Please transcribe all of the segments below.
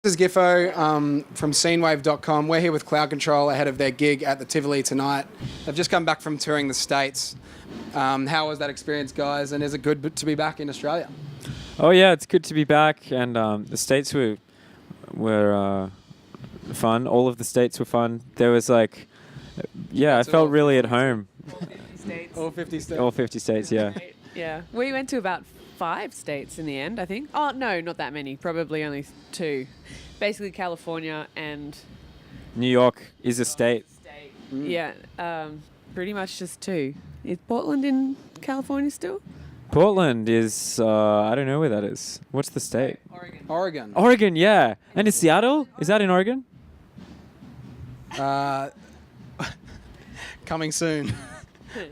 This is Giffo from Scenewave.com. We're here with Cloud Control ahead of their gig at the Tivoli tonight. They've just come back from touring the States. How was that experience, guys? And is it good to be back in Australia? Oh yeah, it's good to be back, and the States were fun. All of the States were fun. There was like, I felt really at home. All 50 states. All 50 states. All 50 states, yeah. Yeah. We went to about 5 states in the end, I think. Oh, no, not that many. Probably only 2. Basically California and... New York is a state. Yeah, pretty much just 2. Is Portland in California still? Portland is, I don't know where that is. What's the state? Oregon. Oregon, yeah. And is Seattle? Is that in Oregon? Coming soon.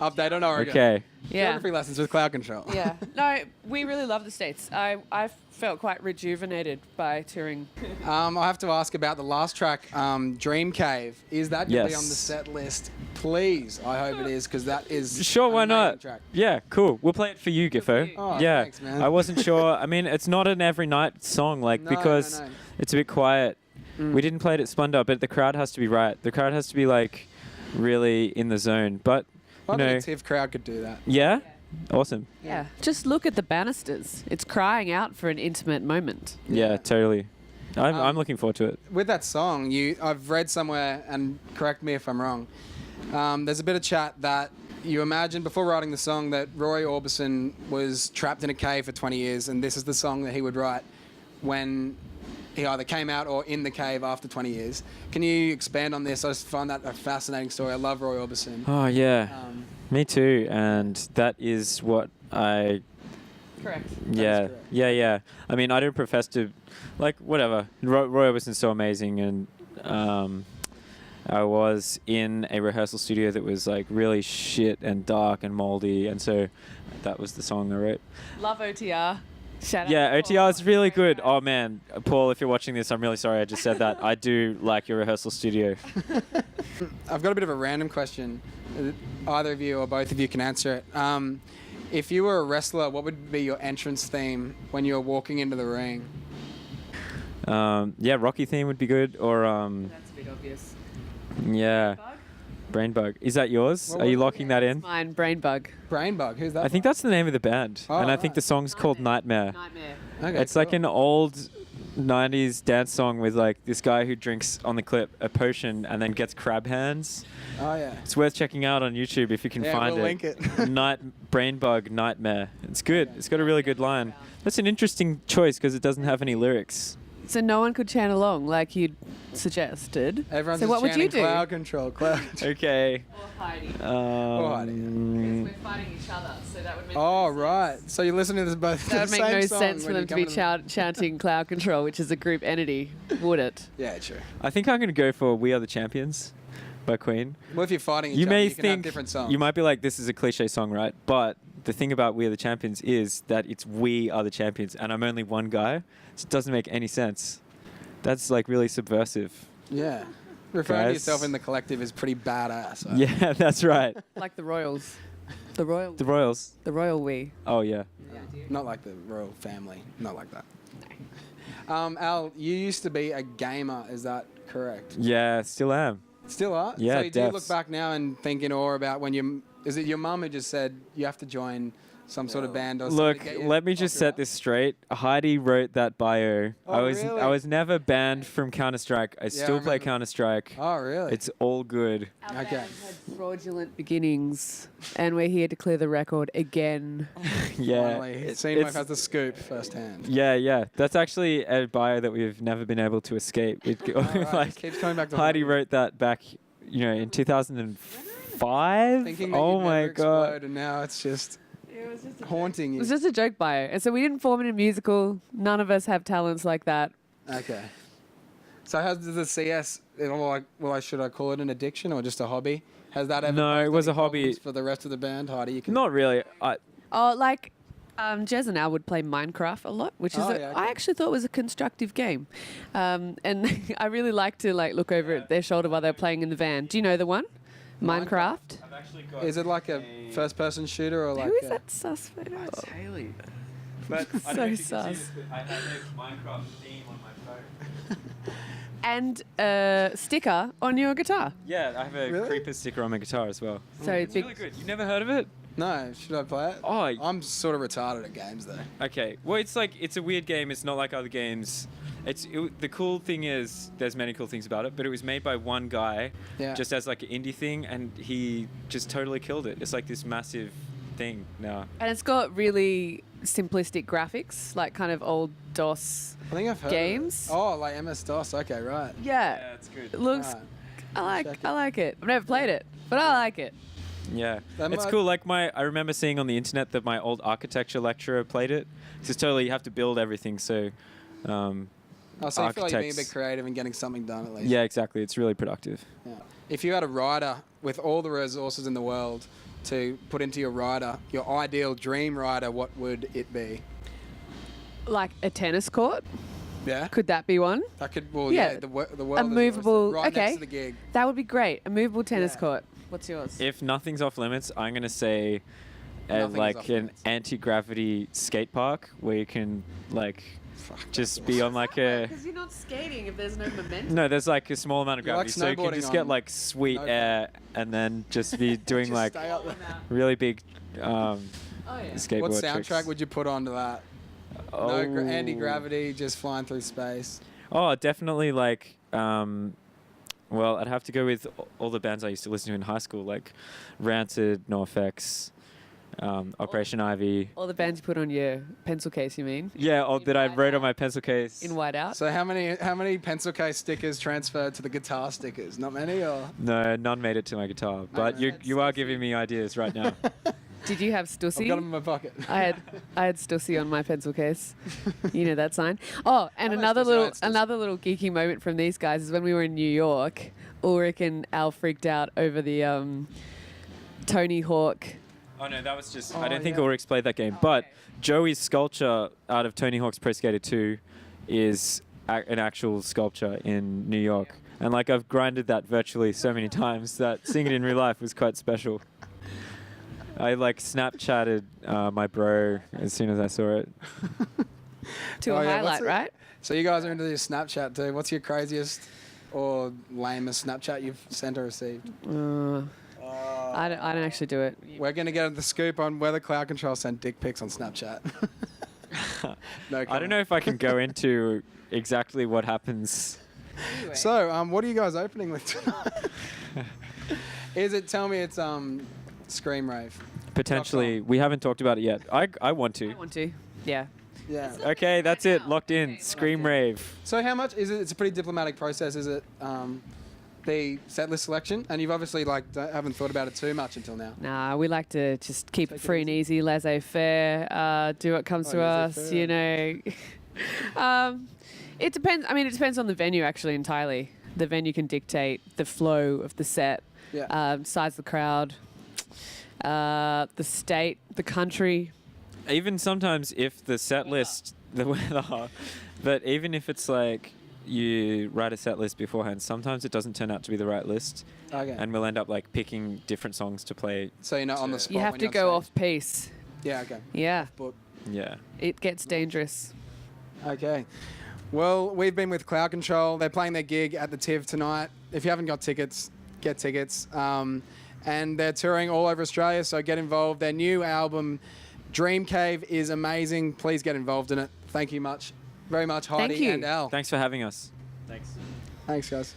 Update on Oregon. Okay. Yeah. Geography lessons with Cloud Control. Yeah. No, we really love the States. I felt quite rejuvenated by touring. I have to ask about the last track, Dream Cave. Is that going to be on the Yes. set list? Please, I hope it is, because that is Sure, why an amazing not? track. Yeah, cool. We'll play it for you, Giffo. Oh, yeah. thanks, man. I wasn't sure. I mean, it's not an every night song, like, No, because no. it's a bit quiet. We didn't play it at Splendor, but the crowd has to be right. The crowd has to be, like, really in the zone. But, I you think know, a TIFF crowd could do that. yeah? Awesome. Yeah. Just look at the banisters. It's crying out for an intimate moment. Yeah, totally. I'm looking forward to it. With that song, I've read somewhere, and correct me if I'm wrong, there's a bit of chat that you imagine before writing the song that Roy Orbison was trapped in a cave for 20 years, and this is the song that he would write when he either came out or in the cave after 20 years. Can you expand on this? I just find that a fascinating story. I love Roy Orbison. Oh, yeah. Me too. And that is what I... Correct. Yeah, correct. yeah. I mean, I don't profess to... Like, whatever. Roy Orbison's so amazing, and I was in a rehearsal studio that was, like, really shit and dark and moldy, and so that was the song I wrote. Love OTR. Shout out Yeah, to OTR Paul. is really Great good. guy. Oh, man. Paul, if you're watching this, I'm really sorry I just said that. I do like your rehearsal studio. I've got a bit of a random question. Either of you or both of you can answer it. If you were a wrestler, what would be your entrance theme when you were walking into the ring? Yeah, Rocky theme would be good. Or, That's a bit obvious. yeah, Bug? Brain Bug. Is that yours? What Are you was it? locking that in? Mine, Brain Bug. Brain Bug. Who's that? I think that's the name of the band. Oh, and I think right. the song's called Nightmare. Nightmare. Okay, It's like cool. an old 90s dance song with like this guy who drinks on the clip a potion and then gets crab hands. Oh yeah. It's worth checking out on YouTube if you can Yeah, find we'll it. link it. Brain Bug Nightmare. It's good. It's got a really good line. That's an interesting choice because it doesn't have any lyrics. So no one could chant along like you'd suggested. Everyone's so just what would you chanting do? Cloud Control. Cloud. Okay. Or Heidi. Heidi. We're fighting each other, so that would make Oh no sense. right. So you're listening to this both. That would the make same no song sense for when them you to be come into chanting Cloud Control, which is a group entity, would it? Yeah, true. I think I'm going to go for We Are the Champions by Queen. Well, if you're fighting each You other, may you can have think, different songs. you might be like, this is a cliche song, right? But the thing about We Are the Champions is that it's We Are the Champions, and I'm only one guy, so it doesn't make any sense. That's like really subversive. Yeah. Referring to Guys. yourself in the collective is pretty badass. Right? Yeah, that's right. Like the Royals. The Royal. The Royals. The Royal We. Oh, yeah. Not like the royal family. Not like that. Al, you used to be a gamer. Is that correct? Yeah, still am. Still are? Yeah, So do you look defs. back now and think in awe about when you... Is it your mum who just said you have to join some sort of band or something? Look, to get you let me off just your set ass? this straight. Heidi wrote that bio. Oh, I really? was never banned from Counter-Strike. I still I play remember. Counter-Strike. Oh, really? It's all good. Our Okay. band had fraudulent beginnings, and we're here to clear the record again. Yeah. Finally. it- Scenewave it's- has the scoop firsthand. Yeah. That's actually a bio that we've never been able to escape. It, Alright, like it keeps coming back to Heidi haunt wrote that back, in 2005. Thinking that Oh you'd my never god. explode, and now it's just It was just haunting It you. was just a joke bio. And so we didn't form in a musical. None of us have talents like that. Okay. So has the CS, should I call it an addiction or just a hobby? Has that ever No, posed it was any a hobby. problems for the rest of the band, Heidi? You can Not really. Oh, like Jez and Al would play Minecraft a lot, which is Oh, yeah, okay. I actually thought was a constructive game. And I really like to look over at their shoulder while they're playing in the van. Do you know the one? Minecraft? I've actually got Is it like a first-person shooter or like? Who is a- that sus photo? It's Haley. But So sus. I have a Minecraft theme on my phone. and a sticker on your guitar. Yeah, I have a Really? creeper sticker on my guitar as well. So It's big. really good. You've never heard of it? No, should I play it? Oh, I'm sort of retarded at games though. okay. Well, it's like it's a weird game. It's not like other games. The cool thing is there's many cool things about it, but it was made by one guy, Yeah. just as like an indie thing, and he just totally killed it. It's like this massive thing now. And it's got really simplistic graphics, like kind of old DOS. I think I've heard Games? Of it. Oh, like MS DOS. Okay, right. Yeah, it's good. it looks. Alright. I like it. I've never played it, but I like it. Yeah, That it's might- cool. Like I remember seeing on the internet that my old architecture lecturer played it. It's just totally you have to build everything. So, Oh, so you feel like you're being a architects- bit creative and getting something done at least. yeah, exactly. It's really productive. Yeah. If you had a rider with all the resources in the world to put into your rider, your ideal dream rider, what would it be? Like a tennis court. Yeah. Could that be one? That could. Well, Yeah. yeah. The world. A is movable. right okay. next to the gig. That would be great. A movable tennis Yeah. court. What's yours? If nothing's off limits, I'm gonna say, Nothing is like off an limits. anti-gravity skate park where you can like Fuck, just that's be on like a. Because you're not skating if there's no momentum. No, there's like a small amount of You like gravity, so you can snowboarding just get on like sweet no air and then just be doing Just like stay up there. really big Oh yeah. skateboard What tricks. soundtrack would you put onto that? Oh. No anti-gravity, just flying through space. Oh, definitely like. Well, I'd have to go with all the bands I used to listen to in high school, like Rancid, NoFX, Operation Ivy. All the bands you put on your pencil case, you mean? Yeah, or that I white wrote on out. my pencil case. In whiteout. So how many pencil case stickers transferred to the guitar stickers? Not many, or? No, none made it to my guitar, but no, you are giving me ideas right now. Did you have I've Stussy? got them in my pocket. I had Stussy on my pencil case. You know that sign. Oh, and I know another Stussy, I little had Stussy. another little geeky moment from these guys is when we were in New York. Ulrich and Al freaked out over the Tony Hawk. Oh no, that was just. Oh, I don't think yeah. Ulrich's played that game, but Joey's sculpture out of Tony Hawk's Pro Skater 2 is an actual sculpture in New York, and like I've grinded that virtually so many times that seeing it in real life was quite special. I like Snapchatted my bro as soon as I saw it. To Oh, a yeah, highlight, what's it- right? So you guys are into your Snapchat too. What's your craziest or lamest Snapchat you've sent or received? I don't actually do it. We're going to get the scoop on whether Cloud Control sent dick pics on Snapchat. No I don't comment. know if I can go into exactly what happens. So, what are you guys opening with tonight? Tell me it's Scream Rave. Potentially, we haven't talked about it yet. I want to. I want to. Yeah. Yeah. Okay, that's it. Locked in. Scream Rave. So how much is it? It's a pretty diplomatic process, is it? The set list selection, and you've obviously haven't thought about it too much until now. Nah, we like to just keep Take it it free and easy, laissez-faire, do what comes to us, laissez-faire. you know. It depends. I mean, it depends on the venue, actually, entirely. The venue can dictate the flow of the set, Yeah. size of the crowd, the state, the country. Even sometimes if the set list, the weather, but even if it's like you write a set list beforehand, sometimes it doesn't turn out to be the right list, Okay. and we'll end up like picking different songs to play. So you're not on the spot. You have when to you're go on off stage. piece. Yeah. Okay. Yeah, But Yeah. it gets dangerous. okay. Well, we've been with Cloud Control. They're playing their gig at the Tiv tonight. If you haven't got tickets, get tickets. And they're touring all over Australia, so get involved. Their new album, Dream Cave, is amazing. Please get involved in it. Thank you very much, Heidi Thank you. and Al. Thanks for having us. Thanks. Thanks, guys.